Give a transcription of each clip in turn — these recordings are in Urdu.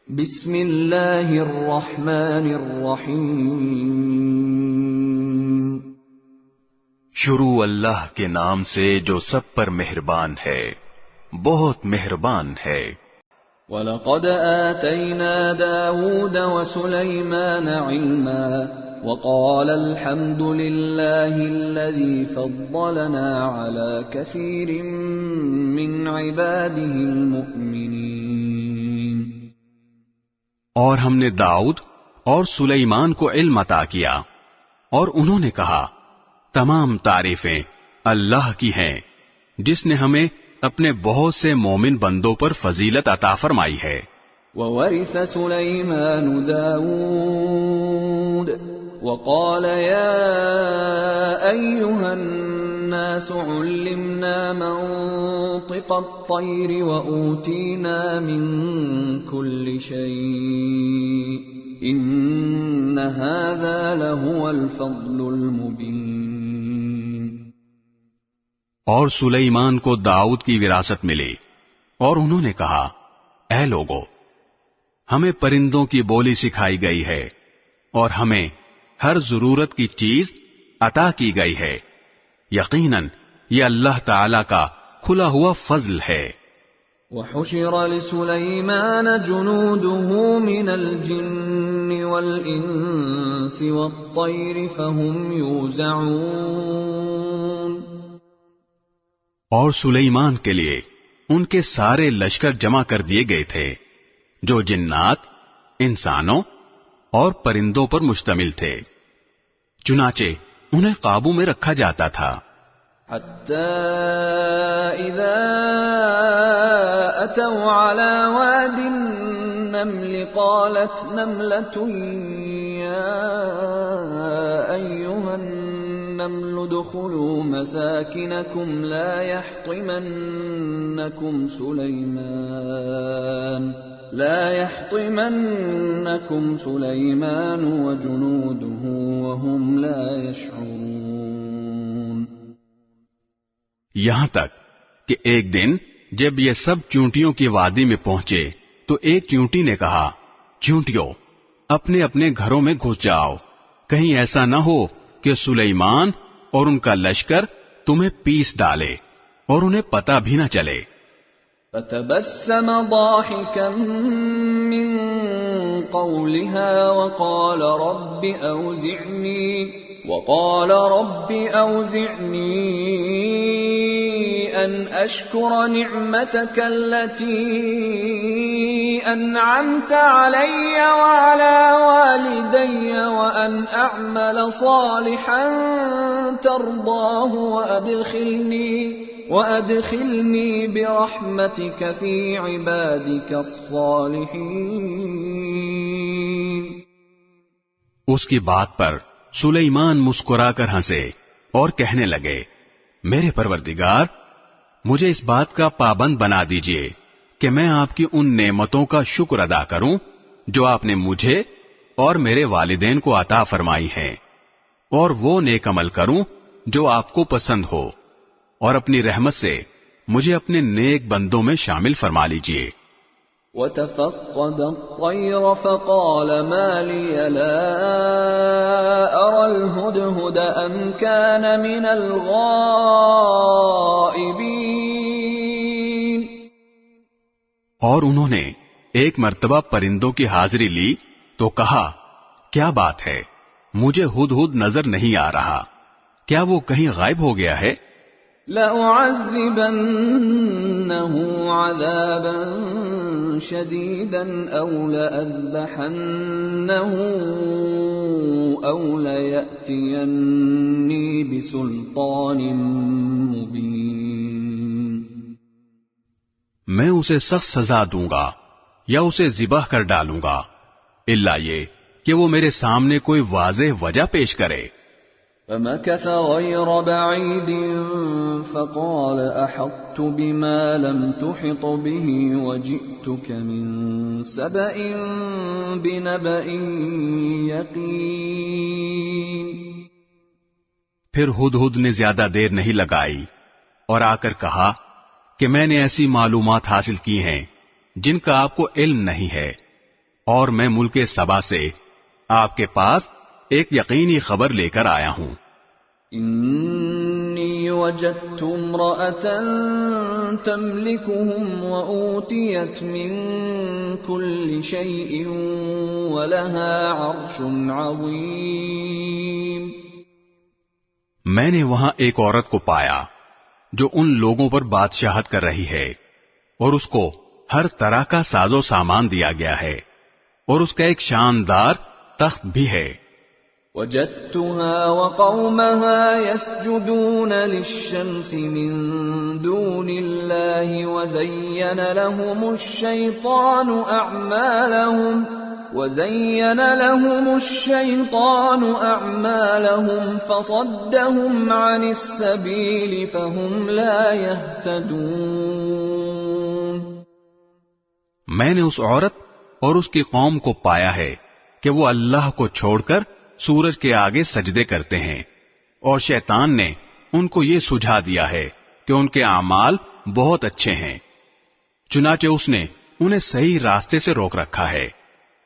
بسم اللہ الرحمن الرحیم۔ شروع اللہ کے نام سے جو سب پر مہربان ہے، بہت مہربان ہے۔ وَلَقَدْ آتَيْنَا دَاوُودَ وَسُلَيْمَانَ عِلْمًا وَقَالَ الْحَمْدُ لِلَّهِ الَّذِي فَضَّلَنَا عَلَى كَثِيرٍ مِّنْ عِبَادِهِ الْمُؤْمِنِينَ۔ اور ہم نے داؤد اور سلیمان کو علم عطا کیا، اور انہوں نے کہا تمام تعریفیں اللہ کی ہیں جس نے ہمیں اپنے بہت سے مومن بندوں پر فضیلت عطا فرمائی ہے۔ وَوَرِثَ سُلَيْمَانُ دَاوُودَ وَقَالَ يَا أَيُّهَا النَّاسُ عُلِّمْنَا مَنطِقَ الطَّيْرِ وَأُوتِينَا مِن كُلِّ شَيْءٍ إِنَّ هَذَا لَهُوَ الْفَضْلُ الْمُبِينُ۔ اور سلیمان کو داؤد کی وراثت ملی، اور انہوں نے کہا اے لوگو، ہمیں پرندوں کی بولی سکھائی گئی ہے، اور ہمیں ہر ضرورت کی چیز عطا کی گئی ہے، یقیناً یہ اللہ تعالی کا کھلا ہوا فضل ہے۔ وَحُشِرَ لِسُلَيْمَانَ جُنُودُهُ مِنَ الْجِنِّ وَالْإِنسِ وَالطَّيْرِ فَهُمْ يُوزَعُونَ۔ اور سلیمان کے لیے ان کے سارے لشکر جمع کر دیے گئے تھے جو جنات، انسانوں اور پرندوں پر مشتمل تھے، چنانچہ انہیں قابو میں رکھا جاتا تھا۔ حَتَّى إِذَا أَتَوْا عَلَى وَادِ النَّمْلِ قَالَتْ نَمْلَةٌ يَا أَيُّهَا النَّمْلُ ادْخُلُوا مَسَاكِنَكُمْ لَا يَحْطِمَنَّكُمْ سُلَيْمَانُ وَجُنُودُهُ وَهُمْ لَا يَشْعُرُونَ۔ یہاں تک کہ ایک دن جب یہ سب چونٹیوں کی وادی میں پہنچے تو ایک چونٹی نے کہا، چونٹیوں اپنے اپنے گھروں میں گھس جاؤ، کہیں ایسا نہ ہو کہ سلیمان اور ان کا لشکر تمہیں پیس ڈالے اور انہیں پتہ بھی نہ چلے۔ فَتَبَسَّمَ ضَاحِكًا مِّن قَوْلِهَا وَقَالَ رَبِّ أَوْزِعْنِي أَنْ أَشْكُرَ نِعْمَتَكَ الَّتِي أَنْعَمْتَ عَلَيَّ وَعَلَى وَالِدَيَّ وَأَنْ أَعْمَلَ صَالِحًا تَرْضَاهُ وَأَدْخِلْنِي بِرَحْمَتِكَ فِي عِبَادِكَ الصَّالِحِينَ۔ اس کی بات پر سلیمان مسکرا کر ہنسے اور کہنے لگے، میرے پروردگار، مجھے اس بات کا پابند بنا دیجئے کہ میں آپ کی ان نعمتوں کا شکر ادا کروں جو آپ نے مجھے اور میرے والدین کو عطا فرمائی ہیں، اور وہ نیک عمل کروں جو آپ کو پسند ہو، اور اپنی رحمت سے مجھے اپنے نیک بندوں میں شامل فرما لیجئے۔ وَتَفَقَّدَ الطَّيْرَ فَقَالَ مَا لِيَ لَا أَرَى الْهُدْهُدَ أَمْ كَانَ مِنَ الْغَائِبِينَ۔ اور انہوں نے ایک مرتبہ پرندوں کی حاضری لی تو کہا، کیا بات ہے، مجھے ہدہد نظر نہیں آ رہا، کیا وہ کہیں غائب ہو گیا ہے؟ لَأُعَذِّبَنَّهُ عَذَابًا شَدِيدًا أَوْ لَأَذْبَحَنَّهُ أَوْ لَيَأْتِيَنِّي بِسُلْطَانٍ مُبِينٍ۔ میں اسے سخت سزا دوں گا یا اسے ذبح کر ڈالوں گا، الا یہ کہ وہ میرے سامنے کوئی واضح وجہ پیش کرے۔ فَمَكَثَ غَيْرَ بَعِيدٍ فَقَالَ أَحَطتُ بِمَا لَمْ تُحِطْ بِهِ وَجِئْتُكَ مِنْ سَبَإٍ بِنَبَإٍ يَقِينٍ۔ پھر ہدہد نے زیادہ دیر نہیں لگائی اور آ کر کہا کہ میں نے ایسی معلومات حاصل کی ہیں جن کا آپ کو علم نہیں ہے، اور میں ملک سبا سے آپ کے پاس ایک یقینی خبر لے کر آیا ہوں۔ انی وجدت امرأة تملكهم وأوتيت من كل شيء ولها عرش عظيم۔ میں نے وہاں ایک عورت کو پایا جو ان لوگوں پر بادشاہت کر رہی ہے، اور اس کو ہر طرح کا ساز و سامان دیا گیا ہے، اور اس کا ایک شاندار تخت بھی ہے۔ وجدتها وقومها يسجدون للشمس من دون الله وزين لهم الشيطان أعمالهم فصدهم عن السبيل فهم لا يهتدون۔ میں نے اس عورت اور اس کی قوم کو پایا ہے کہ وہ اللہ کو چھوڑ کر سورج کے آگے سجدے کرتے ہیں، اور شیطان نے ان کو یہ سجھا دیا ہے کہ ان کے اعمال بہت اچھے ہیں، چنانچہ اس نے انہیں صحیح راستے سے روک رکھا ہے،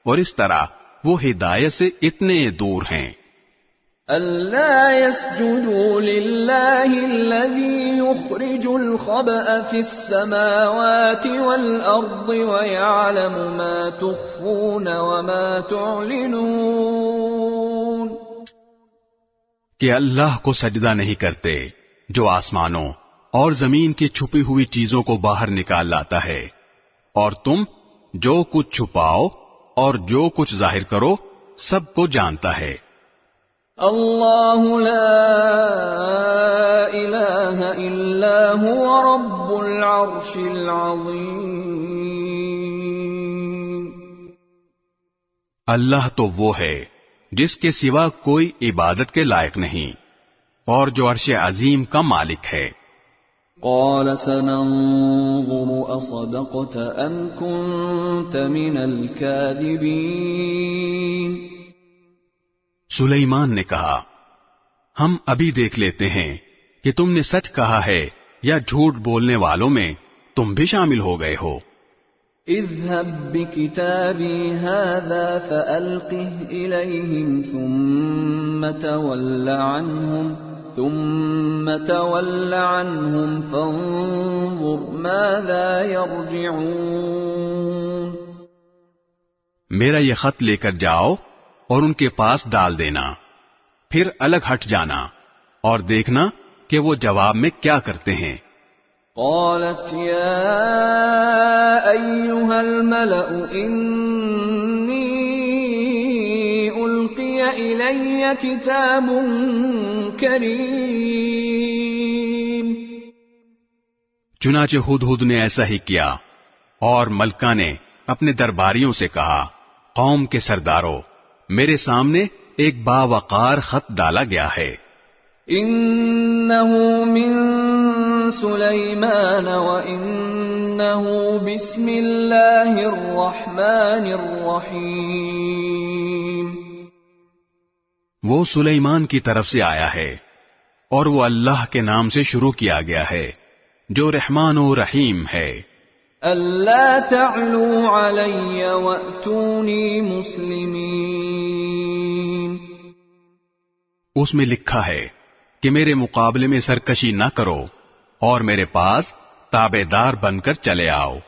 اور اس طرح وہ ہدایت سے اتنے دور ہیں۔ أَلَّا يَسْجُدُوا لِلَّهِ الَّذِي يُخْرِجُ الْخَبْءَ فِي السَّمَاوَاتِ وَالْأَرْضِ وَيَعْلَمُ مَا تُخْفُونَ وَمَا تُعْلِنُونَ۔ کہ اللہ کو سجدہ نہیں کرتے جو آسمانوں اور زمین کی چھپی ہوئی چیزوں کو باہر نکال لاتا ہے، اور تم جو کچھ چھپاؤ اور جو کچھ ظاہر کرو سب کو جانتا ہے۔ اللہ لا الہ الا هو رب العرش العظیم۔ اللہ تو وہ ہے جس کے سوا کوئی عبادت کے لائق نہیں، اور جو عرش عظیم کا مالک ہے۔ قال سننظر اصدقت ام كنت من الكاذبین۔ سلیمان نے کہا، ہم ابھی دیکھ لیتے ہیں کہ تم نے سچ کہا ہے یا جھوٹ بولنے والوں میں تم بھی شامل ہو گئے ہو۔ اذهب بكتابي هذا فألقه إليهم ثم تول عنهم فانظر ماذا يرجعون۔ میرا یہ خط لے کر جاؤ اور ان کے پاس ڈال دینا، پھر الگ ہٹ جانا اور دیکھنا کہ وہ جواب میں کیا کرتے ہیں۔ قالت يا أيها الملأ إني ألقي إلي كتاب كريم۔ چنانچہ ہدہد نے ایسا ہی کیا، اور ملکہ نے اپنے درباریوں سے کہا، قوم کے سرداروں، میرے سامنے ایک باوقار خط ڈالا گیا ہے۔ إنه من سليمان وإنه بسم الله الرحمن الرحيم۔ وہ سلیمان کی طرف سے آیا ہے، اور وہ اللہ کے نام سے شروع کیا گیا ہے جو رحمان و رحیم ہے۔ ألا تعلوا علي وأتوني مسلمين۔ اس میں لکھا ہے کہ میرے مقابلے میں سرکشی نہ کرو اور میرے پاس تابعدار بن کر چلے آؤ۔